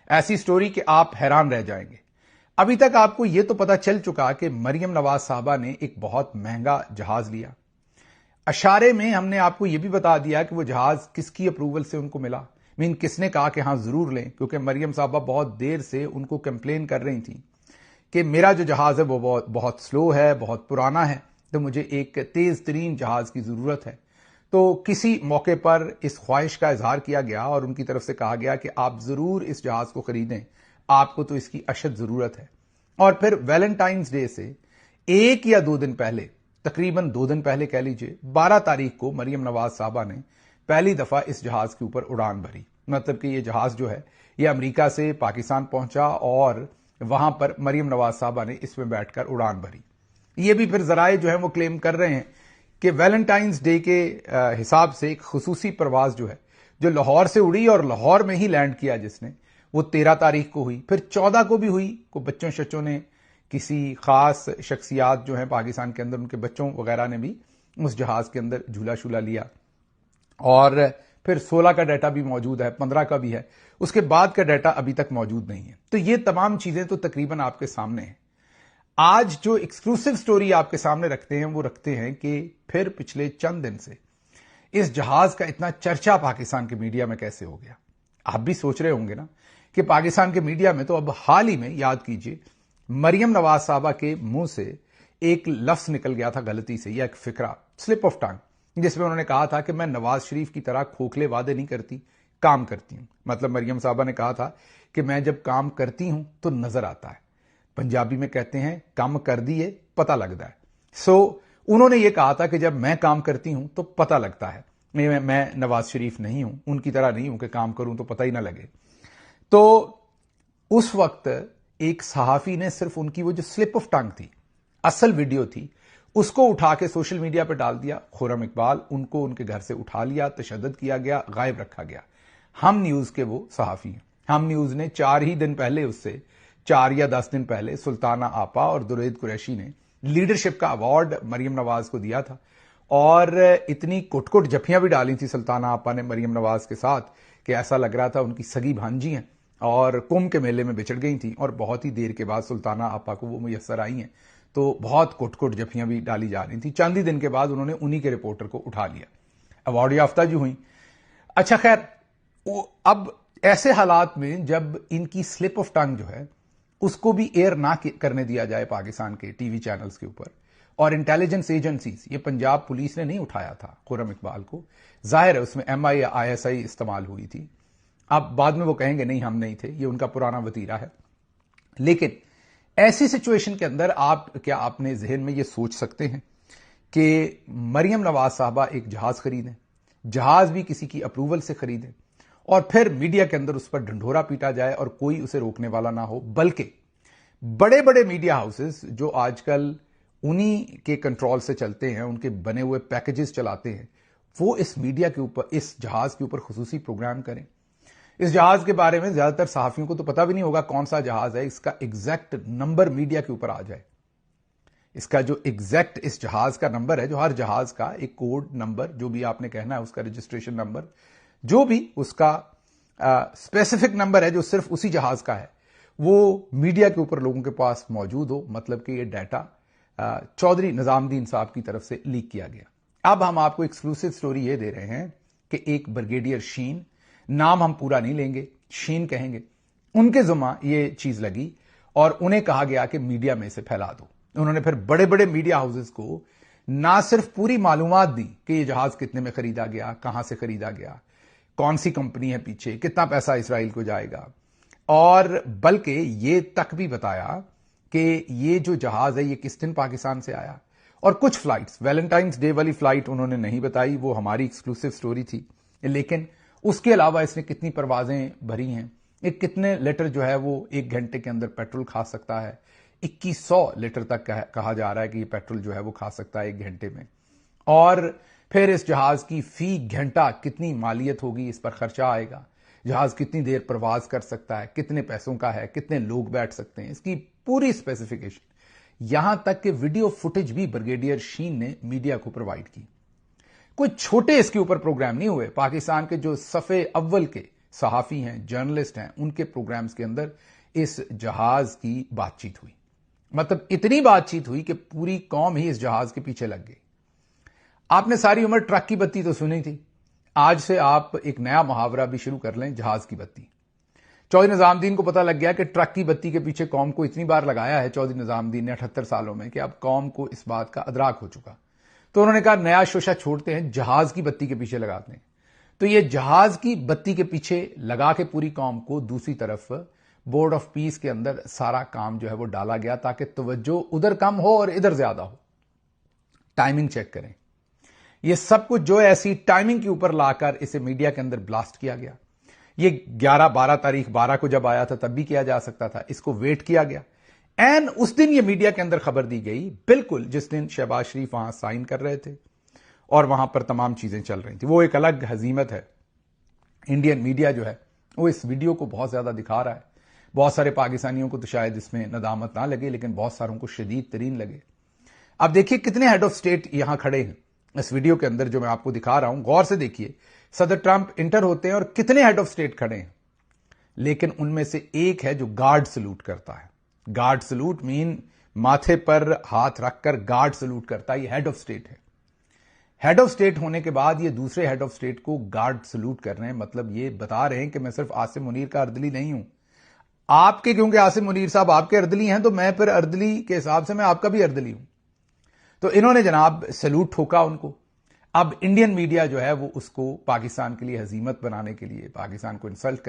ऐसी स्टोरी कि आप हैरान रह जाएंगे। अभी तक आपको यह तो पता चल चुका कि मरियम नवाज साहबा ने एक बहुत महंगा जहाज लिया। अशारे में हमने आपको यह भी बता दिया कि वो जहाज किसकी अप्रूवल से उनको मिला, किसने कहा कि हां जरूर लें, क्योंकि मरियम साहबा बहुत देर से उनको कंप्लेन कर रही थी कि मेरा जो जहाज है वो बहुत स्लो है, बहुत पुराना है, तो मुझे एक तेज तरीन जहाज की जरूरत है। तो किसी मौके पर इस ख्वाहिश का इजहार किया गया और उनकी तरफ से कहा गया कि आप जरूर इस जहाज को खरीदें, आपको तो इसकी अशद जरूरत है। और फिर वैलेंटाइंस डे से 1 या 2 दिन पहले, तकरीबन 2 दिन पहले कह लीजिए, 12 तारीख को मरियम नवाज साहबा ने पहली दफा इस जहाज के ऊपर उड़ान भरी। मतलब कि ये जहाज जो है ये अमेरिका से पाकिस्तान पहुंचा और वहां पर मरियम नवाज साहबा ने इसमें बैठकर उड़ान भरी। ये भी फिर जराए जो है वो क्लेम कर रहे हैं कि वैलेंटाइंस डे के हिसाब से एक खुसूसी परवाज जो है, जो लाहौर से उड़ी और लाहौर में ही लैंड किया जिसने, वो 13 तारीख को हुई, फिर 14 को भी हुई। को बच्चों शच्चों ने, किसी खास शख्सियात जो हैं पाकिस्तान के अंदर, उनके बच्चों वगैरह ने भी उस जहाज के अंदर झूला शूला लिया। और फिर 16 का डाटा भी मौजूद है, 15 का भी है, उसके बाद का डाटा अभी तक मौजूद नहीं है। तो ये तमाम चीजें तो तकरीबन आपके सामने हैं। आज जो एक्सक्लूसिव स्टोरी आपके सामने रखते हैं वो रखते हैं कि फिर पिछले चंद दिन से इस जहाज का इतना चर्चा पाकिस्तान के मीडिया में कैसे हो गया। आप भी सोच रहे होंगे ना कि पाकिस्तान के मीडिया में तो अब हाल ही में, याद कीजिए, मरियम नवाज साहबा के मुंह से एक लफ्ज निकल गया था गलती से, या एक फिक्रा, स्लिप ऑफ टंग, जिसमें उन्होंने कहा था कि मैं नवाज शरीफ की तरह खोखले वादे नहीं करती, काम करती हूं। मतलब मरियम साहबा ने कहा था कि मैं जब काम करती हूं तो नजर आता है। पंजाबी में कहते हैं काम कर दिए पता लगता है। उन्होंने ये कहा था कि जब मैं काम करती हूं तो पता लगता है, मैं नवाज शरीफ नहीं हूं, उनकी तरह नहीं हूं कि काम करूं तो पता ही ना लगे। तो उस वक्त एक सहाफी ने सिर्फ उनकी वो जो स्लिप ऑफ टंग थी, असल वीडियो थी, उसको उठा के सोशल मीडिया पर डाल दिया। खुर्रम इकबाल, उनको उनके घर से उठा लिया, तशद्दुद किया गया, गायब रखा गया। हम न्यूज के वो सहाफी हैं। हम न्यूज ने 4 ही दिन पहले, उससे 4 या 10 दिन पहले, सुल्ताना आपा और दुरैद कुरैशी ने लीडरशिप का अवार्ड मरियम नवाज को दिया था। और इतनी कुट जफियां भी डाली थी सुल्ताना आपा ने मरियम नवाज के साथ कि ऐसा लग रहा था उनकी सगी भांजी हैं, और कुंभ के मेले में बिछड़ गई थी। और बहुत ही देर के बाद सुल्ताना आपा को वो मुयस्सर आई हैं, तो बहुत कुट जफियां भी डाली जा रही थी। चंद ही दिन के बाद उन्होंने उन्हीं के रिपोर्टर को उठा लिया, अवार्ड याफ्ता जो हुई। अच्छा खैर, अब ऐसे हालात में जब इनकी स्लिप ऑफ टंग जो है उसको भी एयर ना करने दिया जाए पाकिस्तान के टीवी चैनल्स के ऊपर, और इंटेलिजेंस एजेंसीज, ये पंजाब पुलिस ने नहीं उठाया था खुर्रम इकबाल को, जाहिर है उसमें MI या ISI इस्तेमाल हुई थी। अब बाद में वो कहेंगे नहीं हम नहीं थे, ये उनका पुराना वतीरा है। लेकिन ऐसी सिचुएशन के अंदर क्या आपने जहन में ये सोच सकते हैं कि मरियम नवाज साहबा एक जहाज खरीदें, जहाज भी किसी की अप्रूवल से खरीदें, और फिर मीडिया के अंदर उस पर ढंढोरा पीटा जाए और कोई उसे रोकने वाला ना हो, बल्कि बड़े बड़े मीडिया हाउसेस जो आजकल उन्हीं के कंट्रोल से चलते हैं, उनके बने हुए पैकेजेस चलाते हैं, वो इस मीडिया के ऊपर, इस जहाज के ऊपर खुसूसी प्रोग्राम करें। इस जहाज के बारे में ज्यादातर सहाफियों को तो पता भी नहीं होगा कौन सा जहाज है, इसका एग्जैक्ट नंबर मीडिया के ऊपर आ जाए। इसका जो एग्जैक्ट इस जहाज का नंबर है, जो हर जहाज का एक कोड नंबर, जो भी आपने कहना है, उसका रजिस्ट्रेशन नंबर, जो भी उसका स्पेसिफिक नंबर है जो सिर्फ उसी जहाज का है, वो मीडिया के ऊपर लोगों के पास मौजूद हो। मतलब कि ये डाटा चौधरी निजामुद्दीन साहब की तरफ से लीक किया गया। अब हम आपको एक्सक्लूसिव स्टोरी ये दे रहे हैं कि एक ब्रिगेडियर शीन, नाम हम पूरा नहीं लेंगे, शीन कहेंगे, उनके जुम्मा ये चीज लगी और उन्हें कहा गया कि मीडिया में इसे फैला दो। उन्होंने फिर बड़े बड़े मीडिया हाउसेस को ना सिर्फ पूरी मालूमात दी कि ये जहाज कितने में खरीदा गया, कहां से खरीदा गया, कौन सी कंपनी है पीछे, कितना पैसा इसराइल को जाएगा, और बल्कि ये तक भी बताया कि ये जो जहाज है ये किस दिन पाकिस्तान से आया। और कुछ फ्लाइट्स, वैलेंटाइंस डे वाली फ्लाइट उन्होंने नहीं बताई, वो हमारी एक्सक्लूसिव स्टोरी थी। लेकिन उसके अलावा इसने कितनी परवाजें भरी हैं, एक कितने लीटर जो है वो 1 घंटे के अंदर पेट्रोल खा सकता है, 2100 लीटर तक कहा जा रहा है कि ये पेट्रोल जो है वो खा सकता है 1 घंटे में। और फिर इस जहाज की फी घंटा कितनी मालियत होगी, इस पर खर्चा आएगा, जहाज कितनी देर प्रवास कर सकता है, कितने पैसों का है, कितने लोग बैठ सकते हैं, इसकी पूरी स्पेसिफिकेशन, यहां तक कि वीडियो फुटेज भी ब्रिगेडियर शीन ने मीडिया को प्रोवाइड की। कोई छोटे इसके ऊपर प्रोग्राम नहीं हुए। पाकिस्तान के जो सफे अव्वल के صحافی ہیں، جرنلسٹ ہیں، ان کے پروگرامز کے اندر اس جہاز کی بات چیت ہوئی. مطلب اتنی بات چیت ہوئی کہ پوری قوم ہی اس جہاز کے پیچھے لگ گئی. آپ نے ساری عمر ٹرک کی بتی تو سنی تھی، آج سے آپ ایک نیا محاورہ بھی شروع کر لیں، جہاز کی بتی. چودھری نظام الدین کو پتا لگ گیا کہ ٹرک کی بتی کے پیچھے قوم کو اتنی بار لگایا ہے چودھری نظام الدین نے 78 سالوں میں کہ اب قوم کو اس بات کا ادراک ہو چکا. تو انہوں نے کہا نیا شوشہ چھوڑتے ہیں، جہاز کی بتی کے پیچھے لگاتے ہیں. تو یہ جہاز کی بتی کے پیچھے لگا کے پوری قوم کو دوسری طرف بورڈ آف پیس کے اندر سارا کام جو ہے وہ ڈالا گیا تاکہ توجہ ادھر کم ہو اور ادھر زیادہ ہو. ٹائمنگ چیک کریں، یہ سب کچھ جو ایسی ٹائمنگ کے اوپر لا کر اسے میڈیا کے اندر بلاسٹ کیا گیا. یہ 11-12 تاریخ 12 کو جب آیا تھا تب بھی کیا جا سکتا تھا، اس کو ویٹ کیا گیا. اس دن یہ میڈیا کے اندر خبر دی گئی، بالکل جس دن شہباز شریف وہاں سائن کر رہے تھے اور وہاں پر تمام چیزیں چل رہی تھیں. وہ ایک الگ ہزیمت ہے. انڈین میڈیا جو ہے وہ اس ویڈیو کو بہت زیادہ دکھا رہا ہے. بہت سارے پاکستانیوں کو تو شاید اس میں ندامت نہ لگے، لیکن بہت ساروں کو شدید ترین لگے. اب دیکھیے کتنے ہیڈ آف سٹیٹ یہاں کھڑے ہیں اس ویڈیو کے اندر جو میں آپ کو دکھا رہا ہوں. غور سے دیکھیے، صدر ٹرمپ انٹر ہوتے ہیں اور کتنے ہیڈ آف سٹیٹ کھڑے ہیں، لیکن ان میں سے ایک ہے جو گارڈ سلوٹ کرتا ہے. گارڈ سلوٹ مین ماتھے پر ہاتھ رکھ کر گارڈ سلوٹ کرتا ہے. یہ ہیڈ آف سٹیٹ ہے. ہیڈ آف سٹیٹ ہونے کے بعد یہ دوسرے ہیڈ آف سٹیٹ کو گارڈ سلوٹ کر رہے ہیں. مطلب یہ بتا رہے ہیں کہ میں صرف عاصم منیر کا اردلی نہیں ہوں. آپ کے کیونکہ عاصم منیر صاحب آپ کے اردلی ہیں تو میں پھر اردلی کے حساب سے میں آپ کا بھی اردلی ہوں. تو انہوں نے جناب سلوٹ ٹھوکا ان کو. اب انڈین میڈیا جو ہے وہ اس کو پاکستان کے لیے ہزیمت بنانے کے لیے، پاکستان کو انسلٹ کر